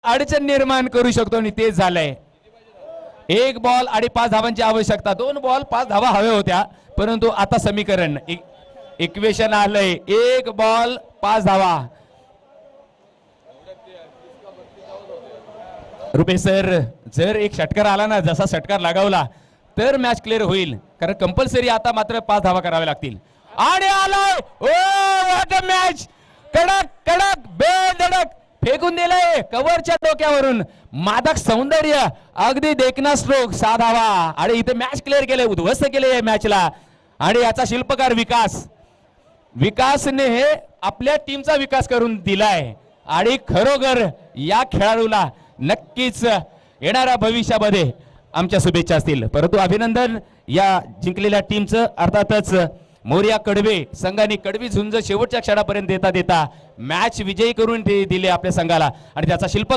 अडचण निर्माण करू शकतो आणि तेच झालंय। 1 बॉल आणि 5 धावांची आवश्यकता, 2 बॉल 5 धावा हव्या होत्या, परंतु आता समीकरण इक्वेशन आलंय 1 बॉल 5 धावा। रुपेश सर, जर एक षटकार आला ना, जसा षटकार लगावला तर मॅच क्लिअर होईल, कारण कंपल्सरी आता मात्र 5 धावा कराव्या लागतील। आणि आलाय, ओ व्हॉट अ मॅच, कडक कडक बेधडक फेकून दिलंय कव्हरच्या डोक्यावरून, मादक सौंदर्य, अगदी देखना स्ट्रोक, 6 धावा आणि इथे मॅच क्लिअर केले, उद्ध्वस्त केले या मॅचला। आणि याचा शिल्पकार विकासने हे आपल्या टीमचा विकास करून दिलाय आणि खरोखर या खेळाडूला नक्कीच येणाऱ्या भविष्यामध्ये आमच्या शुभेच्छा असतील। परंतु अभिनंदन या जिंकलेल्या टीमचं, अर्थातच मोर्या कडवे संघाने कडवी झुंज शेवटच्या क्षणापर्यंत देता मॅच विजयी करून दिले आपल्या संघाला आणि त्याचा शिल्प